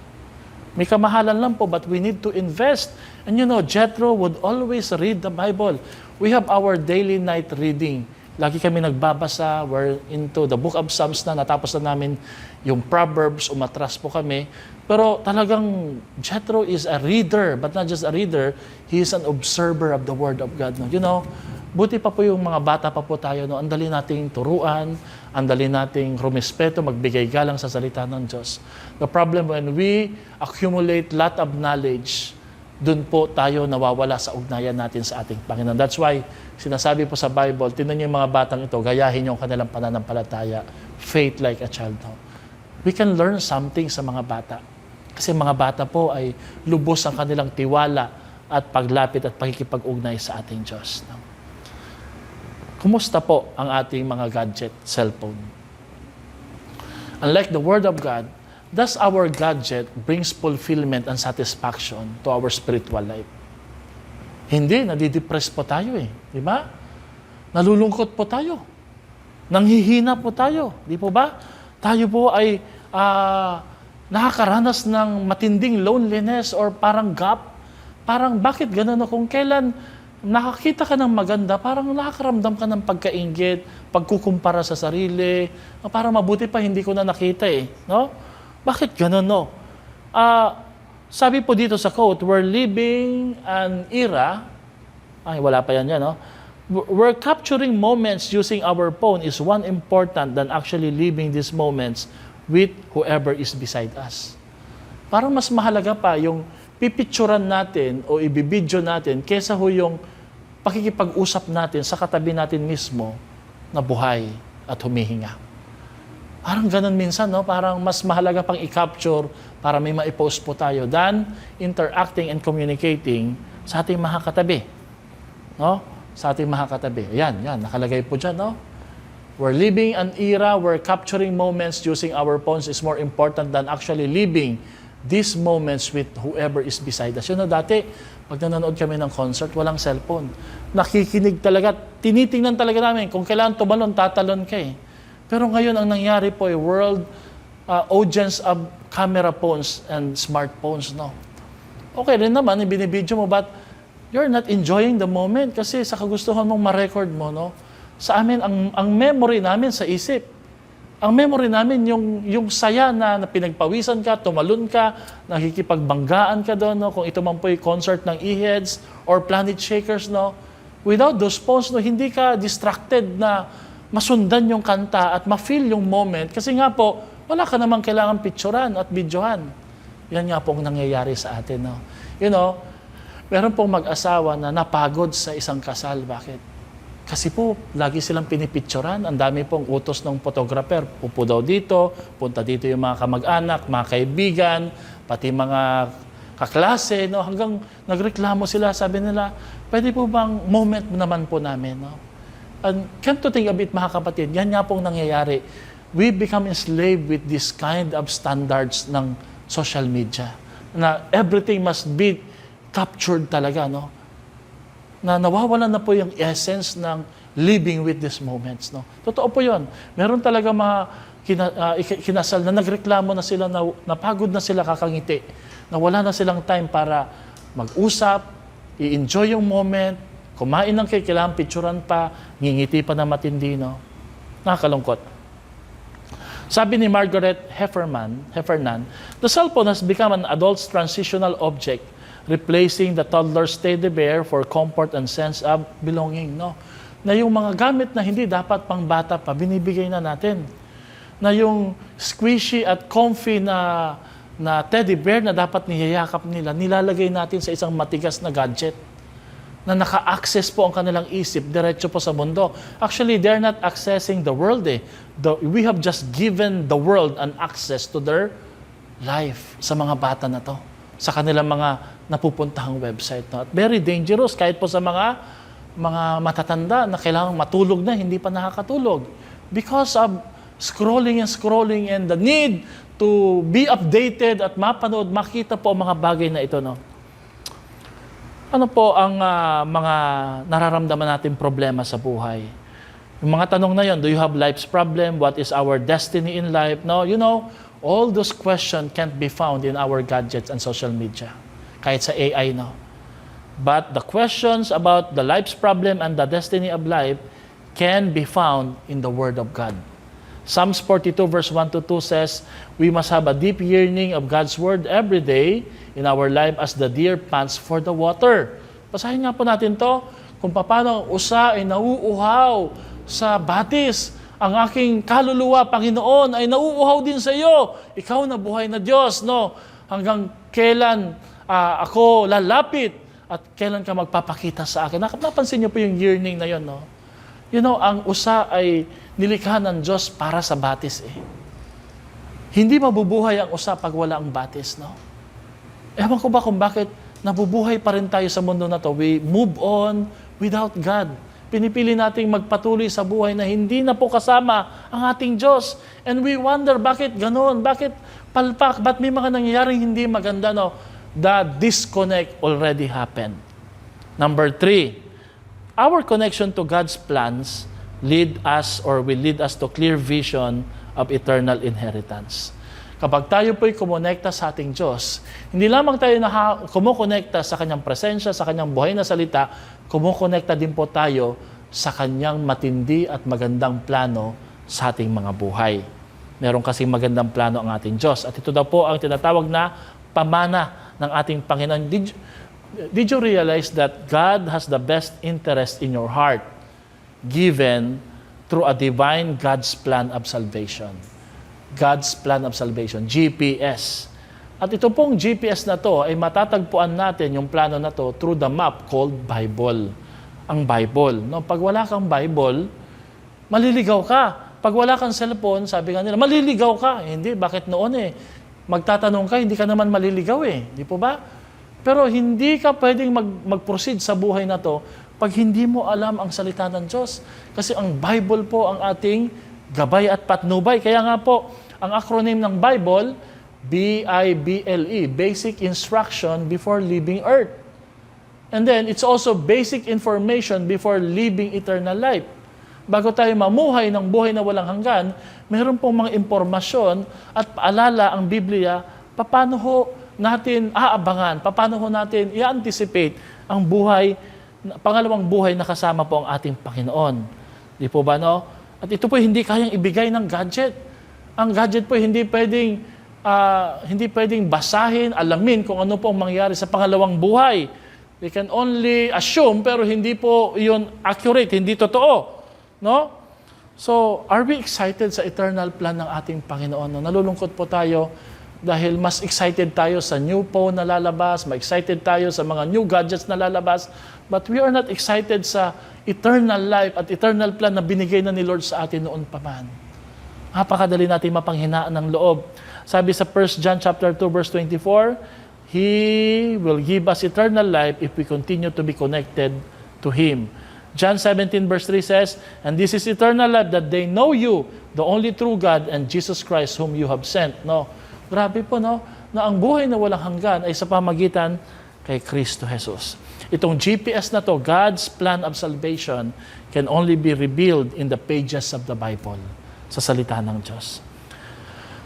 May kamahalan lang po, but we need to invest. And you know, Jethro would always read the Bible. We have our daily night reading. Lagi kami nagbabasa. We're into the book of Psalms na. Natapos na namin yung Proverbs. Umatras po kami. Pero talagang Jethro is a reader, but not just a reader, he is an observer of the Word of God. No? You know, buti pa po yung mga bata pa po tayo, no? Ang dali nating turuan, ang dali nating rumispeto, magbigay galang sa salita ng Diyos. The problem when we accumulate lot of knowledge, dun po tayo nawawala sa ugnayan natin sa ating Panginoon. That's why, sinasabi po sa Bible, tingnan niyo yung mga batang ito, gayahin yung kanilang pananampalataya, faith like a child. No? We can learn something sa mga bata. Kasi mga bata po ay lubos ang kanilang tiwala at paglapit at pakikipag-ugnay sa ating Diyos. No? Kumusta po ang ating mga gadget, cellphone? Unlike the Word of God, does our gadget brings fulfillment and satisfaction to our spiritual life? Hindi, nadidepress po tayo eh. Di ba? Nalulungkot po tayo. Nanghihina po tayo. Di po ba? Tayo po ay nakakaranas ng matinding loneliness or parang gap. Parang bakit ganun? Kung kailan nakakita ka ng maganda, parang nakakaramdam ka ng pagkainggit, pagkukumpara sa sarili, parang mabuti pa hindi ko na nakita eh. No? Bakit ganun, no? Sabi po dito sa quote, we're living an era, ay wala pa yan, no? We're capturing moments using our phone is one important than actually living these moments with whoever is beside us. Parang mas mahalaga pa yung pipicturan natin o ibibidyo natin kesa ho yung pakikipag-usap natin sa katabi natin mismo na buhay at humihinga. Parang ganun minsan, no? Parang mas mahalaga pang i-capture para may ma-post po tayo than interacting and communicating sa ating mga katabi. No? Sa ating mga katabi. Yan, nakalagay po dyan, no? We're living an era where capturing moments using our phones is more important than actually living these moments with whoever is beside us. Yun know, dati, pag nanonood kami ng concert, walang cellphone. Nakikinig talaga, tinitingnan talaga namin. Kung kailangan tumalon, tatalon ka eh. Pero ngayon, ang nangyari po ay world audience of camera phones and smartphones, no? Okay rin naman, ibinibidyo mo, but you're not enjoying the moment kasi sa kagustuhan mong ma-record mo, no? Sa amin, ang memory namin sa isip. Ang memory namin, yung saya na pinagpawisan ka, tumalon ka, nakikipagbanggaan ka doon, no? Kung ito man po yung concert ng E-Heads or Planet Shakers, no? Without those phones, no, hindi ka distracted na masundan yung kanta at ma-feel yung moment. Kasi nga po, wala ka namang kailangan picturean at videohan. Yan nga po ang nangyayari sa atin, no? You know, meron pong mag-asawa na napagod sa isang kasal. Bakit? Kasi po, lagi silang pinipicturan. Ang dami pong utos ng photographer. Pupo daw dito, punta dito yung mga kamag-anak, mga kaibigan, pati mga kaklase. No? Hanggang nagreklamo sila, sabi nila, pwede po bang moment naman po namin? No? And come to think of it, mga kapatid, yan nga pong nangyayari. We become enslaved with this kind of standards ng social media. Na everything must be captured talaga, no? Na nawawalan na po yung essence ng living with these moments. No? Totoo po yun. Meron talaga mga kinasal na nagreklamo na sila, na napagod na sila kakangiti, na wala na silang time para mag-usap, i-enjoy yung moment, kumain ng kailangan picturean pa, ngingiti pa na matindi. No? Nakakalungkot. Sabi ni Margaret Heffernan, the cellphone has become an adult's transitional object, replacing the toddler's teddy bear for comfort and sense of belonging. No? Na yung mga gamit na hindi dapat pang bata pa, binibigay na natin. Na yung squishy at comfy na teddy bear na dapat niyayakap nila, nilalagay natin sa isang matigas na gadget na naka-access po ang kanilang isip, diretso po sa mundo. Actually, they're not accessing the world eh. We have just given the world an access to their life sa mga bata na to, sa kanilang mga napupuntahang website. No? At very dangerous kahit po sa mga matatanda na kailangang matulog na, hindi pa nakakatulog. Because of scrolling and the need to be updated at mapanood, makita po ang mga bagay na ito. No? Ano po ang mga nararamdaman natin problema sa buhay? Yung mga tanong na yon, do you have life's problem? What is our destiny in life? No, all those questions can't be found in our gadgets and social media. Kahit sa AI, no? But the questions about the life's problem and the destiny of life can be found in the Word of God. Psalms 42 verse 1 to 2 says, we must have a deep yearning of God's Word every day in our life as the deer pants for the water. Basahin nga po natin to, kung paano ang usa ay nauuhaw sa batis. Ang aking kaluluwa, Panginoon, ay nauuhaw din sa iyo. Ikaw na buhay na Diyos, no? Hanggang kailan ako lalapit at kailan ka magpapakita sa akin. Napansin niyo po yung yearning na yon, no? Ang usa ay nilikha ng Diyos para sa batis eh. Hindi mabubuhay ang usa pag wala ang batis, no? Ewan ko ba kung bakit nabubuhay pa rin tayo sa mundo na to. We move on without God. Pinipili nating magpatuloy sa buhay na hindi na po kasama ang ating Diyos. And we wonder, bakit ganon? Bakit palpak? Ba't may mga nangyayaring hindi maganda, no? The disconnect already happened. Number 3, our connection to God's plans will lead us to clear vision of eternal inheritance. Kapag tayo po'y kumonekta sa ating Diyos, hindi lamang tayo kumukonekta sa Kanyang presensya, sa Kanyang buhay na salita, kumukonekta din po tayo sa Kanyang matindi at magandang plano sa ating mga buhay. Meron kasing magandang plano ang ating Diyos. At ito daw po ang tinatawag na pamana ng ating Panginoon. Did you realize that God has the best interest in your heart given through a divine God's plan of salvation? God's plan of salvation, GPS. At ito pong GPS na to ay matatagpuan natin yung plano na to through the map called Bible. Ang Bible. No? Pag wala kang Bible, maliligaw ka. Pag wala kang cellphone, sabi nga nila, maliligaw ka. Hindi, bakit noon eh? Magtatanong ka, hindi ka naman maliligaw eh. Di po ba? Pero hindi ka pwedeng mag-proceed sa buhay na to pag hindi mo alam ang salita ng Diyos. Kasi ang Bible po ang ating gabay at patnubay. Kaya nga po, ang acronym ng Bible, BIBLE, Basic Instruction Before Leaving Earth. And then, it's also basic information before leaving eternal life. Bago tayo mamuhay ng buhay na walang hanggan, meron pong mga impormasyon at paalala ang Biblia, paano ho natin aabangan, paano ho natin i-anticipate ang buhay, pangalawang buhay na kasama po ang ating Panginoon. Di po ba, no? At ito po hindi kayang ibigay ng gadget. Ang gadget po hindi pwedeng basahin, alamin kung ano po ang mangyari sa pangalawang buhay. They can only assume, pero hindi po yun accurate, hindi totoo. No? So, are we excited sa eternal plan ng ating Panginoon? No? Nalulungkot po tayo dahil mas excited tayo sa new phone na lalabas, mas excited tayo sa mga new gadgets na lalabas, but we are not excited sa eternal life at eternal plan na binigay na ni Lord sa atin noon pa man. Napakadali natin mapanghinaan ng loob. Sabi sa 1 John chapter 2 verse 24, He will give us eternal life if we continue to be connected to Him. John 17 verse 3 says, and this is eternal life, that they know you, the only true God, and Jesus Christ whom you have sent. No? Grabe po, no? Na ang buhay na walang hanggan ay sa pamagitan kay Kristo Jesus. Itong GPS na to, God's plan of salvation, can only be revealed in the pages of the Bible, sa salita ng Diyos.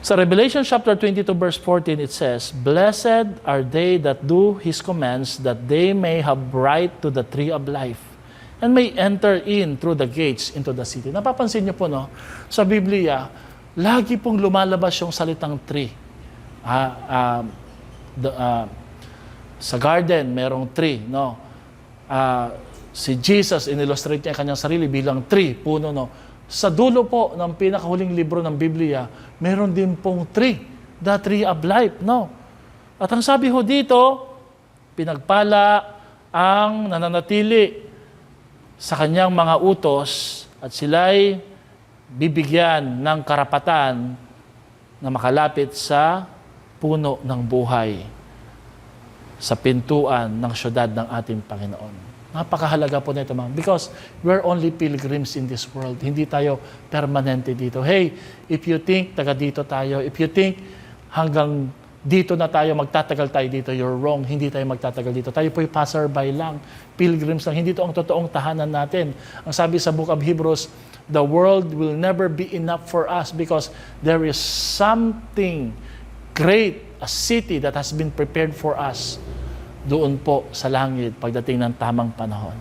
Sa Revelation chapter 22 verse 14, it says, blessed are they that do His commands, that they may have right to the tree of life, and may enter in through the gates into the city. Napapansin niyo po, no? Sa Biblia, lagi pong lumalabas yung salitang tree. Sa garden, merong tree, no? Si Jesus, in-illustrate niya ang kanyang sarili bilang tree, puno, no? Sa dulo po ng pinakahuling libro ng Biblia, meron din pong tree, the tree of life, no? At ang sabi ho dito, pinagpala ang nananatili sa kanyang mga utos at sila'y bibigyan ng karapatan na makalapit sa puno ng buhay sa pintuan ng syudad ng ating Panginoon. Napakahalaga po nito, mga, because we're only pilgrims in this world. Hindi tayo permanente dito. Hey, if you think taga dito tayo, if you think hanggang dito na tayo, magtatagal tayo dito. You're wrong. Hindi tayo magtatagal dito. Tayo po'y passerby lang, pilgrims lang. Hindi ito ang totoong tahanan natin. Ang sabi sa Book of Hebrews, the world will never be enough for us because there is something great, a city that has been prepared for us doon po sa langit pagdating ng tamang panahon.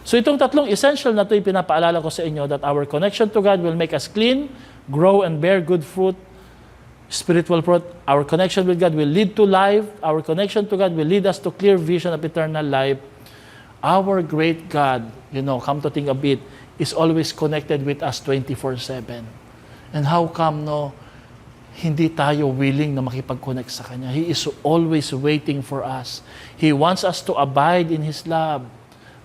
So itong tatlong essential na ito, pinapaalala ko sa inyo that our connection to God will make us clean, grow and bear good fruit, spiritual fruit. Our connection with God will lead to life. Our connection to God will lead us to clear vision of eternal life. Our great God, come to think of it, is always connected with us 24/7. And how come, hindi tayo willing na makipag-connect sa Kanya? He is always waiting for us. He wants us to abide in His love.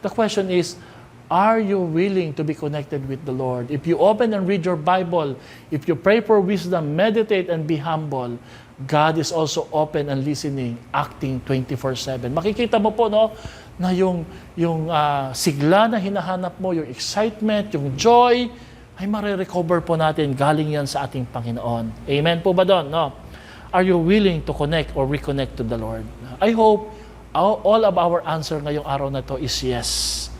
The question is, are you willing to be connected with the Lord? If you open and read your Bible, if you pray for wisdom, meditate and be humble, God is also open and listening, acting 24/7. Makikita mo po, na yung sigla na hinahanap mo, yung excitement, yung joy, ay marirecover po natin. Galing yan sa ating Panginoon. Amen po ba doon? Are you willing to connect or reconnect to the Lord? I hope all of our answer ngayong araw na to is yes.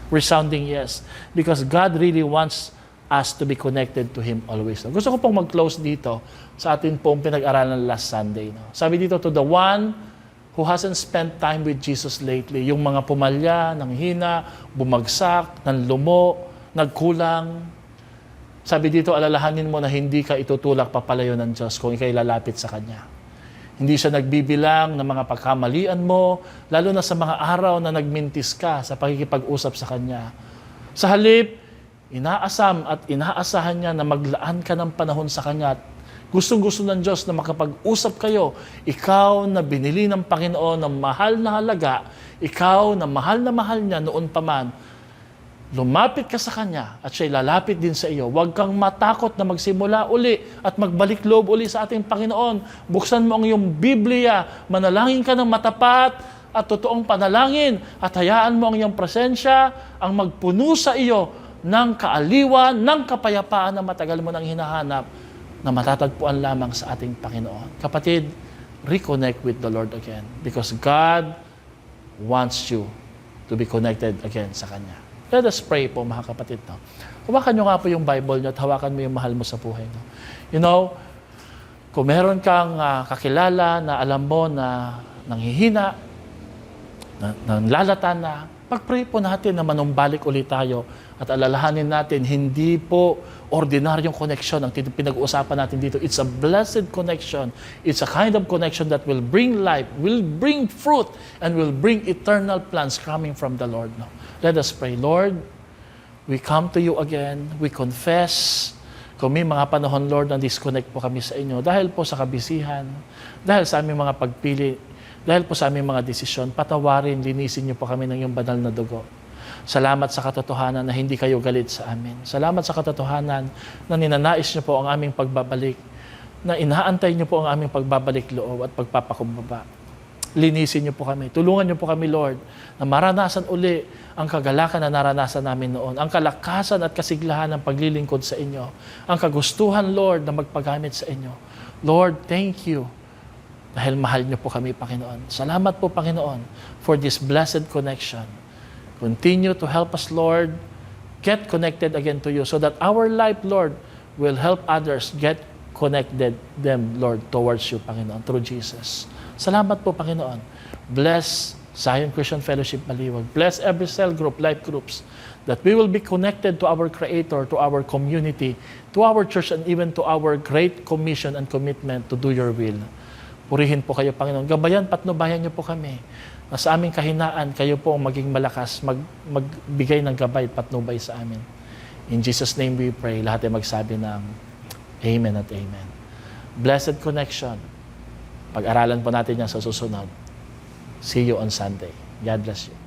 Resounding yes. Because God really wants us to be connected to Him always. Gusto ko pong mag-close dito sa atin pong pinag-aralan last Sunday. Sabi dito, to the one who hasn't spent time with Jesus lately, yung mga pumalya, nanghina, bumagsak, nanlumo, nagkulang. Sabi dito, alalahanin mo na hindi ka itutulak papalayo ng Diyos kung ikay lalapit sa Kanya. Hindi siya nagbibilang ng mga pagkamalian mo, lalo na sa mga araw na nagmintis ka sa pakikipag-usap sa Kanya. Sa halip, inaasam at inaasahan niya na maglaan ka ng panahon sa Kanya. At gustong-gusto ng Diyos na makapag-usap kayo. Ikaw na binili ng Panginoon ng mahal na halaga, ikaw na mahal niya noon pa man, lumapit ka sa Kanya at siya'y lalapit din sa iyo. Huwag kang matakot na magsimula uli at magbalik loob uli sa ating Panginoon. Buksan mo ang iyong Biblia, manalangin ka ng matapat at totoong panalangin at hayaan mo ang iyong presensya ang magpuno sa iyo ng kaaliwan, ng kapayapaan na matagal mo nang hinahanap na matatagpuan lamang sa ating Panginoon. Kapatid, reconnect with the Lord again because God wants you to be connected again sa Kanya. Let us pray po, mga kapatid. Hawakan nyo nga po yung Bible nyo at hawakan mo yung mahal mo sa buhay. Kung meron kang kakilala na alam mo na nanghihina, nanlalata na, pag-pray po natin na manumbalik ulit tayo at alalahanin natin, hindi po ordinaryong connection ang pinag-uusapan natin dito. It's a blessed connection. It's a kind of connection that will bring life, will bring fruit, and will bring eternal plans coming from the Lord. Let us pray. Lord, we come to you again. We confess kung may mga panahon, Lord, na disconnect po kami sa inyo dahil po sa kabisihan, dahil sa aming mga pagpili, dahil po sa aming mga desisyon. Patawarin, linisin niyo po kami ng iyong banal na dugo. Salamat sa katotohanan na hindi kayo galit sa amin. Salamat sa katotohanan na ninanais niyo po ang aming pagbabalik, na inaantay niyo po ang aming pagbabalik loob at pagpapakumbaba. Linisin niyo po kami. Tulungan niyo po kami, Lord, na maranasan uli ang kagalakan na naranasan namin noon, ang kalakasan at kasiglahan ng paglilingkod sa inyo, ang kagustuhan, Lord, na magpagamit sa inyo. Lord, thank you dahil mahal niyo po kami, Panginoon. Salamat po, Panginoon, for this blessed connection. Continue to help us, Lord, get connected again to you so that our life, Lord, will help others get connected them, Lord, towards you, Panginoon, through Jesus. Salamat po, Panginoon. Bless Zion Christian Fellowship Maliwag. Bless every cell group, life groups, that we will be connected to our Creator, to our community, to our church, and even to our great commission and commitment to do your will. Purihin po kayo, Panginoon. Gabayan, patnubayan niyo po kami. Na sa aming kahinaan, kayo po maging malakas, magbigay ng gabay, patnubay sa amin. In Jesus' name we pray. Lahat ay magsabi ng Amen at Amen. Blessed connection. Pag-aralan po natin yan sa susunod. See you on Sunday. God bless you.